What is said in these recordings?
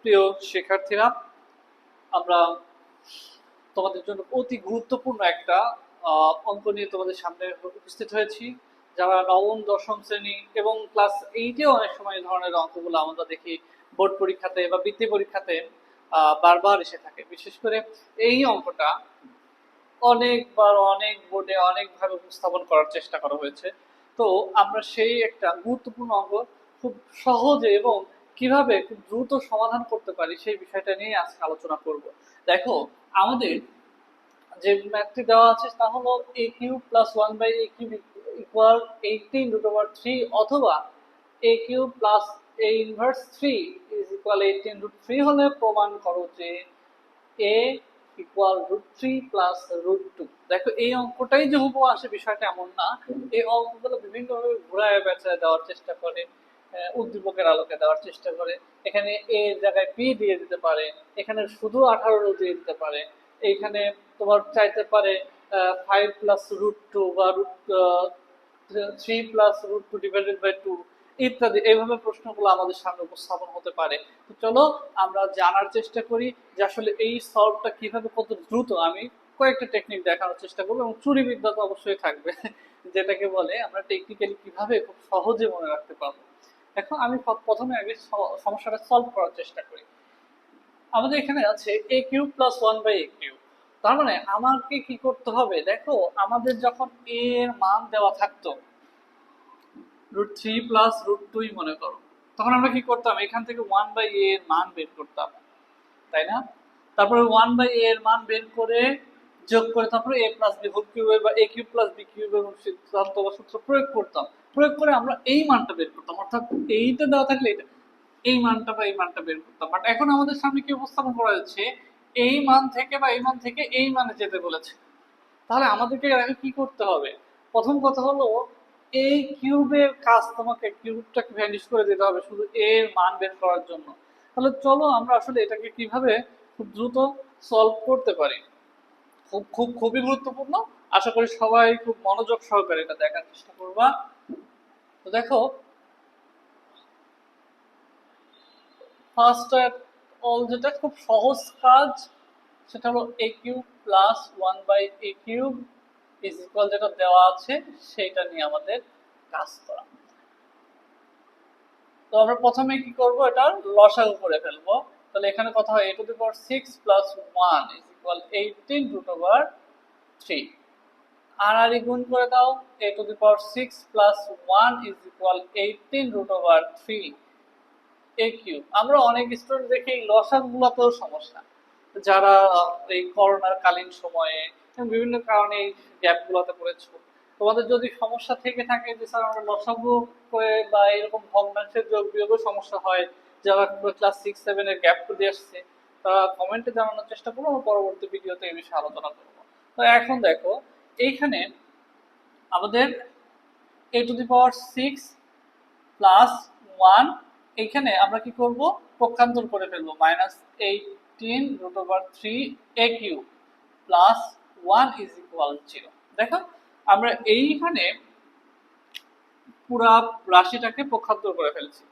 প্রিয় শিক্ষার্থীরা, আমরা তোমাদের জন্য অতি গুরুত্বপূর্ণ একটা অঙ্ক নিয়ে তোমাদের সামনে উপস্থিত হয়েছি। যারা নবম দশম শ্রেণী এবং ক্লাস 8-এও অনেক সময় এই ধরনের অঙ্কগুলো আমরা দেখি বোর্ড পরীক্ষাতে বা বৃত্তি পরীক্ষাতে বারবার এসে থাকে। বিশেষ করে এই অঙ্কটা অনেকবার অনেক বোর্ডে অনেকভাবে উপস্থাপন করার চেষ্টা করা হয়েছে। তো আমরা সেই একটা গুরুত্বপূর্ণ অঙ্ক খুব সহজে এবং কিভাবে খুব দ্রুত সমাধান করতে পারি সেই বিষয়টা নিয়ে আজকে আলোচনা করব। দেখো, আমাদের যে ম্যাথটি দেওয়া আছে তা হলো a cube plus one by a cube equal 18√3, অথবা a cube plus a inverse 3 is equal 18√3 হলে প্রমাণ করো যে এ ইকুয়াল √3 প্লাস √2। দেখো, এই অঙ্কটাই যে হুবহু আসে বিষয়টা এমন না। এই অঙ্কগুলো বিভিন্নভাবে ঘুরায় পেঁচায় দেওয়ার চেষ্টা করে, উদ্দীপকের আলোকে দেওয়ার চেষ্টা করে। এখানে এ জায়গায় পি দিয়ে দিতে পারে, এখানে শুধু 18 দিয়ে দিতে পারে, এইখানে তোমার চাইতে পারে 5 প্লাস √2 বা √3 প্লাস √2 ডিভাইডেড বাই 2 ইত্যাদি। এইভাবে প্রশ্নগুলো আমাদের সামনে উপস্থাপন হতে পারে। তো চলো আমরা জানার চেষ্টা করি যে আসলে এই সলভটা কিভাবে কত দ্রুত। আমি কয়েকটা টেকনিক দেখানোর চেষ্টা করবো এবং চুরি বিদ্যা তো অবশ্যই থাকবে, যেটাকে বলে আমরা টেকনিক্যালি কিভাবে খুব সহজে মনে রাখতে পারবো। দেখো, আমি প্রথমে আগে সমস্যাটা সলভ করার চেষ্টা করি। আমাদের এখানে আছে a cube plus one by a cube. তার মানে আমাকে কি করতে হবে? দেখো, আমাদের যখন এ এর মান দেওয়া থাকতো √3 প্লাস √2 মনে করো, তখন আমরা কি করতাম? এখান থেকে ওয়ান বাই এ এর মান বের করতাম, তাই না? তারপরে ওয়ান বাই এ এর মান বের করে যোগ করে তারপরে এ প্লাস বি হোল কিউব বা এ কিউব প্লাস বি কিউব এবং সিদ্ধান্ত বা সূত্র প্রয়োগ করতাম। প্রয়োগ করে আমরা এই মানটা বের করতাম, অর্থাৎ এইটা দেওয়া থাকলে এটা এই মানটা বা এই মানটা বের করতাম। বাট এখন আমাদের সামনে কি উপস্থাপন করা যাচ্ছে? এই মান থেকে বা এই মান থেকে এই মানে যেতে বলেছে। তাহলে আমাদেরকে আগে কি করতে হবে? প্রথম কথা হলো, এই কিউবের কাজ তোমাকে কিউবটাকে ভ্যানিশ করে দিতে হবে শুধু এর মান বের করার জন্য। তাহলে চলো আমরা আসলে এটাকে কিভাবে খুব দ্রুত সলভ করতে পারি। খুবই গুরুত্বপূর্ণ। আশা করি সবাই খুব মনোযোগ সহকারে এটা দেখার চেষ্টা করবা। তো দেখো, ফার্স্ট অল যেটা খুব সহজ কাজ সেটা হলো a cube plus one by a cube is equal যেটা দেওয়া আছে সেইটা নিয়ে আমাদের কাজ করা। তো আমরা প্রথমে কি করব? এটার লসাগু করে ফেলবো। তাহলে এখানে কথা হয় a⁻6 প্লাস 1 ইজ ইকুয়াল 18√3। আর গুণ করে দাও, a⁻6 plus 1 is equal 18√3 A cube. আমরা অনেক স্টুডেন্ট দেখি এই লসাগুগুলোতেও সমস্যা, যারা এই করোনার কালীন সময়ে বিভিন্ন কারণে এই গ্যাপগুলোতে পড়েছো। তোমাদের যদি সমস্যা থেকে থাকে যে স্যার আমরা লসাগু করে বা এরকম ভগ্নাংশের যোগ বিয়োগের সমস্যা হয়, যারা ক্লাস 6-7 এর গ্যাপ করে আসছে, তারা কমেন্টে জানানোর চেষ্টা করবো, আমরা পরবর্তী ভিডিওতে এই বিষয়ে আলোচনা করবো। তো এখন দেখো, এইখানে আমাদের a⁻6 প্লাস 1, এখানে আমরা কি করব? পক্ষান্তর করে ফেলবো, -18√3 এ কিউব প্লাস 1 ইজ ইকুয়াল 0। দেখো, আমরা এইখানে পুরা রাশিটাকে পক্ষান্তর করে ফেলছি।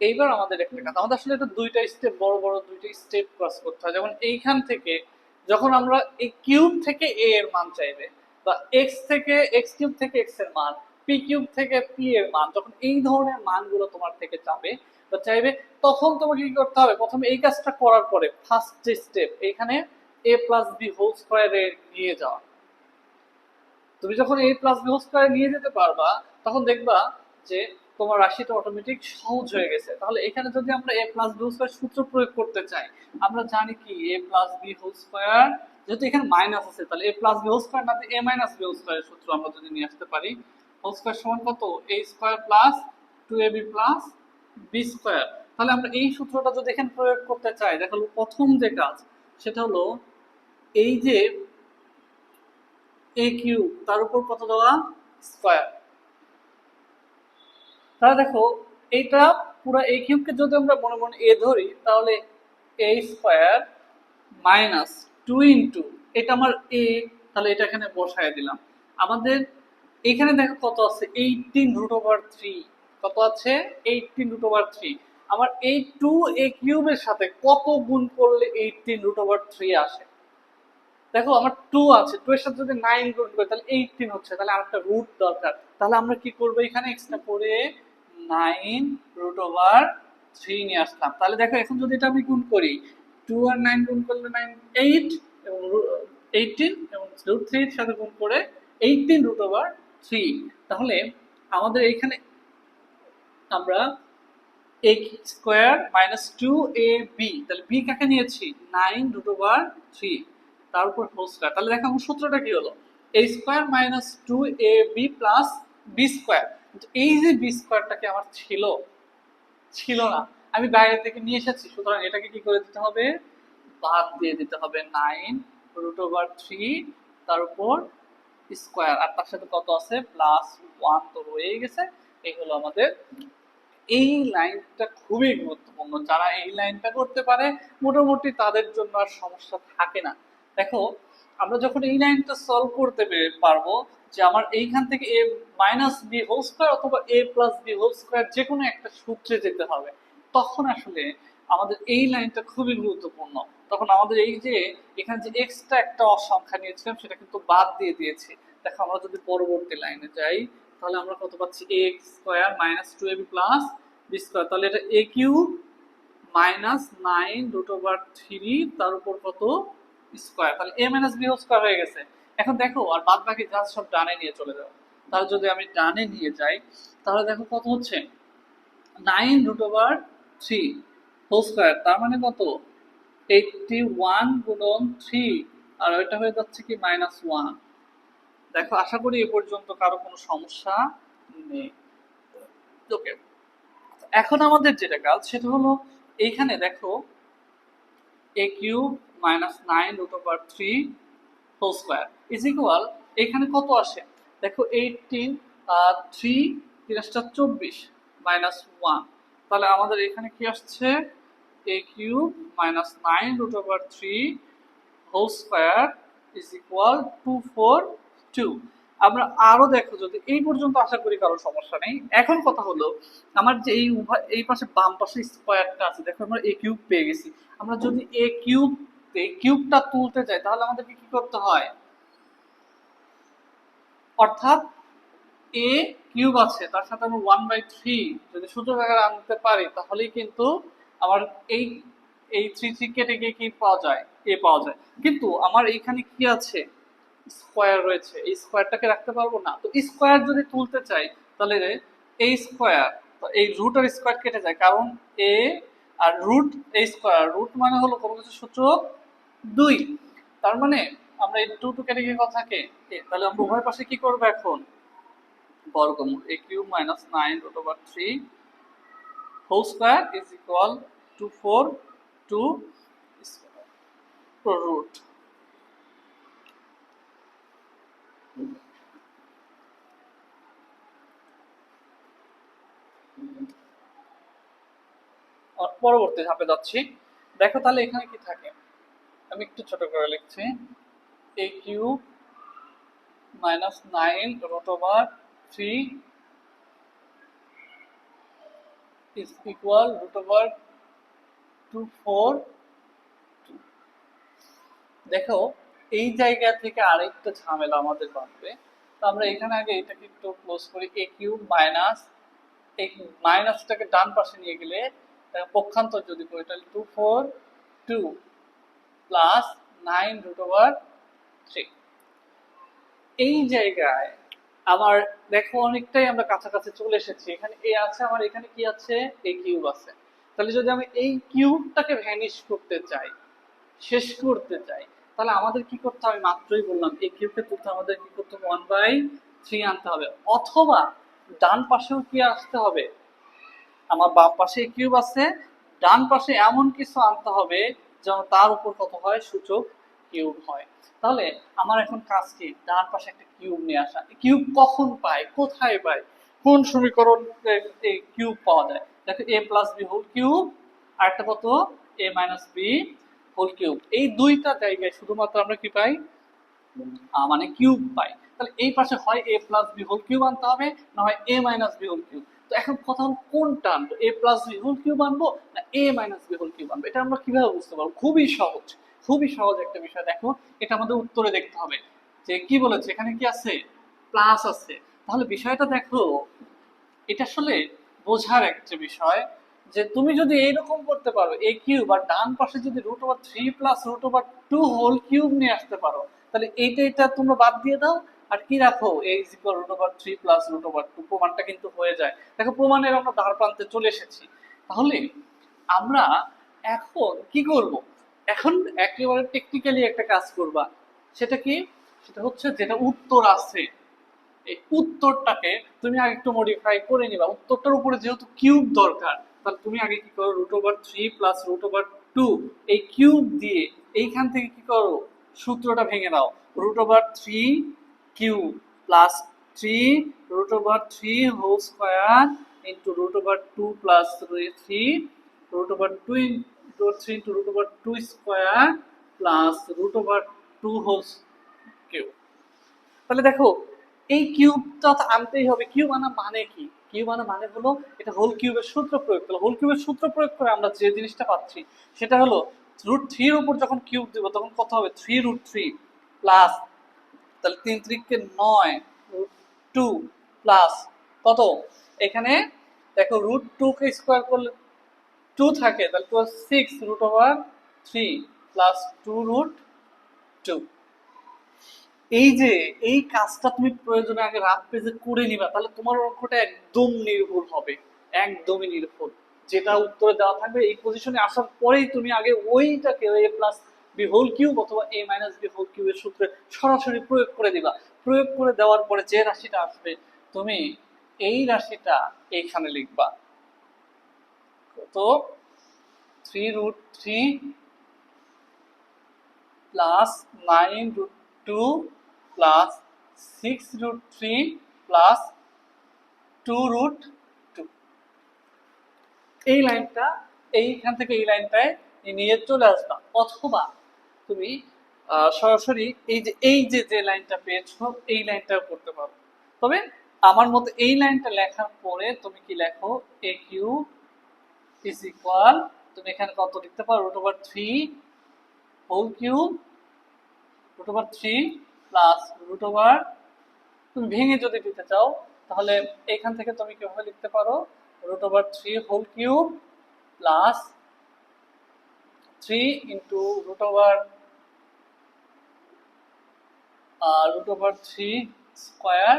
এইবার আমাদের একটা কাজ, আমাদের আসলে এটা দুইটা স্টেপ, বড় বড় দুইটা স্টেপ ক্রস করতে হয়। যেমন এইখান থেকে যখন আমরা এই কিউব থেকে এ এর মান চাইবে, বা এক্স থেকে এক্স কিউব থেকে এক্স এর মান, পি কিউব থেকে পি এর মান, যখন এই ধরনের মানগুলো তোমার থেকে চাবে বা চাইবে, তখন তোমাকে কি করতে হবে? প্রথমে এই কাজটা করার পরে ফার্স্ট যে স্টেপ, এইখানে এ প্লাস বি হোল স্কোয়ারে নিয়ে যাওয়া। তুমি যখন a প্লাস বি হোল স্কয়ারে নিয়ে যেতে পারবা, তখন দেখবা যে তোমার রাশিটা অটোমেটিক সহজ হয়ে গেছে। তাহলে এখানে যদি আমরা a plus b whole square সূত্র প্রয়োগ করতে চাই, আমরা জানি কি a plus b whole square, যেহেতু এখানে মাইনাস আছে তাহলে a plus b whole square না দিয়ে a মাইনাস বি হোল স্কয়ারের সূত্র আমরা যদি নিয়ে আসতে পারি, হোল স্কয়ার সমান কত? a square plus 2ab plus b square. তাহলে আমরা এই সূত্রটা যদি এখানে প্রয়োগ করতে চাই, দেখো প্রথম যে কাজ সেটা হলো এই যে এ কিউব তার উপর কত দেওয়া? স্কয়ার। তাহলে দেখো, এইটা পুরো এ কিউবকে যদি আমরা মনে মনে এ ধরি, তাহলে এ স্কয়ার মাইনাস 2 ইন্টু, এটা আমার এ, তাহলে এটা এখানে বসায় দিলাম। আমাদের এখানে দেখো কত আছে? 18√3। কত আছে? 18√3। আমার এই 2a কিউবের সাথে কত গুণ করলে 18√3 আসে? দেখো আমার 2 আছে, 2 এর সাথে যদি 9 গুণ করি তাহলে 18 হচ্ছে, তাহলে আরেকটা রুট দরকার। তাহলে আমরা কি করব, এখানে এক্সট্রা করে 9√3 নিয়ে আসলাম। তাহলে দেখো এখন যদি এটা আমি গুণ করি, 2 আর 9 গুণ করলে 9 8 এবং 18 এবং √3 এর সাথে গুণ করে 18√3। তাহলে আমাদের এখানে আমরা a স্কয়ার মাইনাস 2ab, তাহলে b কাকে নিয়েছি 9√3 তার উপর হোল স্কয়ার। তাহলে দেখো আমার সূত্রটা কি হলো, a square minus 2ab plus b square. এই যে b স্কয়ারটাকে আমার ছিল না, আমি বাইরে থেকে নিয়ে এসেছি, সুতরাং এটাকে কি করে দিতে হবে, বাদ দিয়ে দিতে হবে 9√3 তার উপর স্কয়ার, আর তার সাথে কত আছে প্লাস 1 তো রয়েই গেছে। এই হলো আমাদের, এই লাইনটা খুবই গুরুত্বপূর্ণ, যারা এই লাইনটা করতে পারে মোটামুটি তাদের জন্য আর সমস্যা থাকে না। দেখো আমরা যখন এই লাইনটা সলভ করতে পারবো যে আমার এইখান থেকে a minus b whole square অথবা a plus b whole square যে কোনো একটা সূত্রে যেতে হবে, তখন আসলে আমাদের এই লাইনটা খুবই গুরুত্বপূর্ণ। তখন আমাদের এই যে এখানে যে এক্সট্রা একটা সংখ্যা নিয়েছিলাম সেটা কিন্তু বাদ দিয়ে দিয়েছি। দেখো আমরা যদি পরবর্তী লাইনে যাই তাহলে আমরা কত পাচ্ছি, x square minus 2ab plus b square, তাহলে এটা a কিউব মাইনাস 9√3 তার উপর কত স্কয়ার, তাহলে a minus b whole square হয়ে গেছে। এখন দেখো আর বাদ বাকি যা সব ডানে নিয়ে চলে যাও, তাহলে যদি আমি ডানে নিয়ে যাই তাহলে দেখো কত হচ্ছে 9√3 হোল স্কয়ার, তার মানে কত 81 গুণন 3, আর ওইটা হয়ে যাচ্ছে কি -1। দেখো আশা করি এ পর্যন্ত কারো কোনো সমস্যা নেই। ওকে, এখন আমাদের যেটা কাজ সেটা হলো এইখানে দেখো a cube minus 9√3 whole square is equal, এখানে কত আসে দেখো 18, 3 24 -1, তাহলে আমাদের এখানে কি আসছে a cube minus 9√3 whole square is equal 242। আমরা আরো দেখো যদি এই পর্যন্ত আশা করি কারো সমস্যা নেই। এখন কথা হলো আমার যে এই পাশে বাম পাশে স্কয়ারটা আছে, দেখো আমরা a কিউব পেয়ে গেছি। আমরা যদি এই কিউবটা তুলতে চাই তাহলে আমাদেরকে কি করতে হয়, অর্থাৎ a কিউব আছে তার সাথে আমরা 1/3 যদি সূত্র আকারে আনতে পারি তাহলেই কিন্তু আমার এই এই 3 কেটে গিয়ে কি পাওয়া যায়, a পাওয়া যায়। কিন্তু আমার এইখানে কি আছে, স্কয়ার রয়েছে, এই স্কয়ারটাকে রাখতে পারবো না। তো স্কয়ার যদি তুলতে চাই তাহলে এই স্কয়ার, তো এই রুট আর স্কয়ার কেটে যায়, কারণ a আর রুট এই স্কয়ার, রুট মানে হলো কোনো কিছু সূচক 2, তার মানে আমরা এই 2 কেটে গিয়ে কত থাকে a, তাহলে আমরা উভয় পাশে কি করব এখন বর্গমূল, a cube minus 9√3 whole square is equal 242 root. পরবর্তী ধাপে যাচ্ছি। দেখো তাহলে এখানে কি থাকে, আমি একটু ছোট করে লিখছি, a cube minus 9√3 is equal √242। দেখো এই জায়গা থেকে আরেকটা ঝামেলা আমাদের বাঁধবে, তো আমরা এখানে আগে এটাকে একটু ক্লোজ করি, a কিউব মাইনাস এই মাইনাসটাকে ডান পাশে নিয়ে গেলে পক্ষান্তর যদি করি তাহলে 242 প্লাস 9√3। এই জায়গায় আমার দেখো অনেকটাই আমরা কাছাকাছি চলে এসেছি, এখানে a আছে, আমার এখানে কি আছে a কিউব আছে। তাহলে যদি আমি এই কিউবটাকে ভ্যানিশ করতে চাই, শেষ করতে চাই, তাহলে আমাদের কি করতে হবে, মাত্রই বললাম a কিউবকে তুলতে আমাদের কি করতে হবে 1/3 আনতে হবে, অথবা ডান পাশেও কি আসতে হবে, আমার বাম পাশে কিউব আছে, ডান পাশে এমন কিছু আনতে হবে যেন তার উপর কত হয় সূচক কিউব হয়। তাহলে আমার এখন কাজ কি, ডান পাশে একটা কিউব নিয়ে আসা। কিউব কখন পাই, কোথায় পাই, কোন সমীকরণ এই কিউব পাওয়া যায়, দেখো a plus b whole cube আর একটা কত a minus b whole cube, এই দুইটা জায়গায় শুধুমাত্র আমরা কি পাই, মানে কিউব পাই। তাহলে এই পাশে হয় a plus b whole cube আনতে হবে, না হয় a minus b whole cube. তো এখন কথা হলো কোনটা আনবো, a plus b whole cube আনবো না a minus b whole cube আনবো? এটা আমরা কিভাবে বুঝতে পারবো? খুবই সহজ একটা বিষয়। দেখো এটা আমাদের উত্তরে দেখতে হবে যে কি বলেছে, এখানে কি আছে, প্লাস আছে। তাহলে বিষয়টা দেখো, এটা আসলে বোঝার একটা বিষয় যে তুমি যদি এইরকম করতে পারো এ কিউব আর ডান পাশে যদি √3 প্লাস √2 হোল কিউব নিয়ে আসতে পারো, তাহলে এইটা তোমরা বাদ দিয়ে দাও আর কি রাখো, এ ইজ ইকুয়াল √3 প্লাস √2। প্রমাণটা কিন্তু হয়ে যায়। দেখো প্রমাণের আমরা দ্বার প্রান্তে চলে এসেছি। তাহলে আমরা এখন কি করব? এখন একেবারে টেকনিক্যালি একটা কাজ করবা। সেটা কি? সেটা হচ্ছে যেটা উত্তর আছে এই উত্তরটাকে তুমি আগে একটু মডিফাই করে নিবা। উত্তরটার উপরে যেহেতু কিউব দরকার, তাহলে তুমি আগে কি করো, √3 প্লাস √2 এই কিউব দিয়ে এইখান থেকে কি করো, সূত্রটা ভেঙে দাও। √3 cube plus 3 √3 whole square into √2 plus 3 √2 into 3 into √2 square plus √2 whole cube. তাহলে দেখো এই কিউবটা তো আনতেই হবে। কিউব আনা মানে কি? কিউব আনা মানে হলো এটা হোল কিউবের সূত্র প্রয়োগ করা। হোল কিউবের সূত্র প্রয়োগ করে আমরা যে জিনিসটা পাচ্ছি সেটা হলো √3 এর উপর যখন কিউব দিব তখন কত হবে, 3√3 প্লাস, তাহলে 3×3 = 9 √2 প্লাস কত, এখানে দেখো √2 কে স্কয়ার করলে 2 থাকে, তাহলে 6 √3 প্লাস 2√2। এই যে এই কাজটা তুমি প্রয়োজনে আগে রাফ পেজে করে নিবা, তাহলে তোমার অঙ্কটা একদম নির্ভুল হবে, একদমই নির্ভুল। যেটা উত্তরে দেওয়া থাকবে এই পজিশনে আসার পরেই তুমি আগে ওইটাকে এ প্লাস বি হোল কিউব অথবা এ মাইনাস বি হোল কিউবের সূত্রে সরাসরি প্রয়োগ করে দিবা। প্রয়োগ করে দেওয়ার পরে যে রাশিটা আসবে তুমি এই রাশিটা এইখানে লিখবা। তো 3√3 প্লাস 9√2 প্লাস 6√3 প্লাস 2√2। এই লাইনটা এইখান থেকে এই লাইনটায় নিয়ে চলে আসবা, অথবা তুমি সরাসরি এই যে লাইনটা পেয়েছো এই লাইনটাও করতে পারো। তবে আমার মতে এই লাইনটা লেখার পরে তুমি কি লেখো, এ কিউ ইজ ইকুয়াল, তুমি এখানে কত লিখতে পারো, √3 হোল কিউব √3 প্লাস √ তুমি ভেঙে যদি দিতে চাও তাহলে এখান থেকে তুমি কিভাবে লিখতে পারো, √3 whole cube plus 3 into √3 square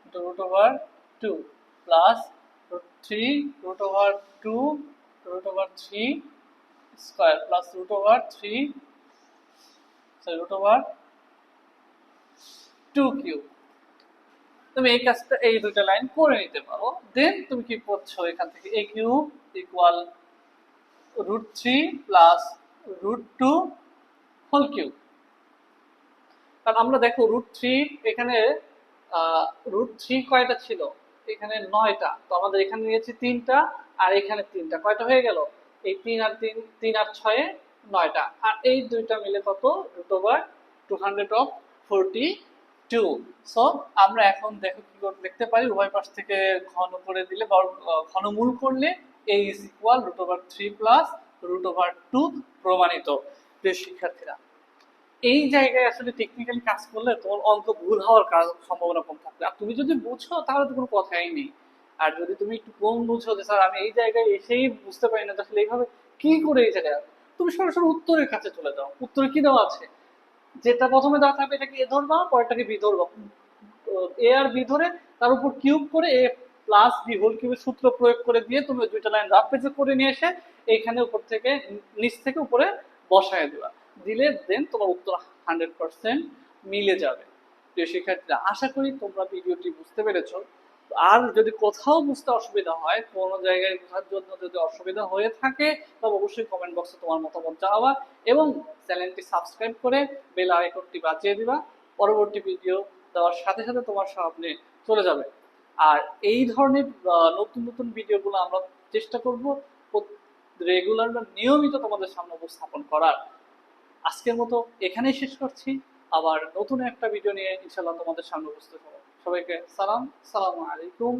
into √2 plus 3 √2 √3 square plus √3 √2 cube. তুমি এই কাজটা এই দুইটা লাইন করে নিতে পারো। দেন তুমি কি করছো, এখান থেকে a cube equal √3 plus √2 whole cube. কারণ আমরা দেখো √3 এখানে √3 কয়টা ছিল, এখানে 9টা, তো আমাদের এখানে নিয়েছি 3টা আর এখানে 3টা, কয়টা হয়ে গেল, এই 3 আর 3, 3 আর 6 9টা, আর এই দুইটা মিলে কত, √242। সো আমরা এখন দেখো কি করে লিখতে পারি, উভয় পাশ থেকে ঘন করে দিলে বা ঘনমূল করলে a ইজ ইকুয়াল √3 প্লাস √2 প্রমাণিত। প্রিয় শিক্ষার্থীরা, এই জায়গায় আসলে টেকনিক্যালি কাজ করলে তোমার অঙ্ক ভুল হওয়ার সম্ভাবনা কম থাকবে। আর তুমি যদি বুঝো তাহলে তো কোনো কথাই নেই। আর যদি তুমি একটু কম বুঝো যে স্যার আমি এই জায়গায় এসেই বুঝতে পারি না আসলে এইভাবে কি করে এই জায়গায়, তুমি সরাসরি উত্তরের কাছে চলে যাও। উত্তরে কি দেওয়া আছে, যেটা প্রথমে দেওয়া থাকবে এটাকে এ ধরবা, পরেরটাকে বি ধরবা, এ আর বি ধরে তার উপর কিউব করে এ প্লাস বি হোল কিউবের সূত্র প্রয়োগ করে দিয়ে তুমি দুইটা লাইন রাফ পেজে করে নিয়ে এসে এইখানে উপর থেকে নিচ থেকে উপরে বসায় দেবা, দিলে দেন তোমার উত্তর 100% মিলে যাবে। প্রিয় শিক্ষার্থীরা, আশা করি তোমরা ভিডিওটি বুঝতে পেরেছো। আর যদি কোথাও বুঝতে অসুবিধা হয়, কোনো জায়গায় বোঝার জন্য যদি অসুবিধা হয়ে থাকে, তবে অবশ্যই কমেন্ট বক্সে তোমার মতামত জানাবা এবং চ্যানেলটি সাবস্ক্রাইব করে বেল আইকনটি বাজিয়ে দিবা। পরবর্তী ভিডিও দেওয়ার সাথে সাথে তোমার সামনে চলে যাবে। আর এই ধরনের নতুন নতুন ভিডিওগুলো আমরা চেষ্টা করব রেগুলার বা নিয়মিত তোমাদের সামনে উপস্থাপন করার। আজকের মতো এখানেই শেষ করছি। আবার নতুন একটা ভিডিও নিয়ে ইনশাল্লাহ তোমাদের সামনে উপস্থিত হবো। সবাইকে সালাম, সালামু আলাইকুম।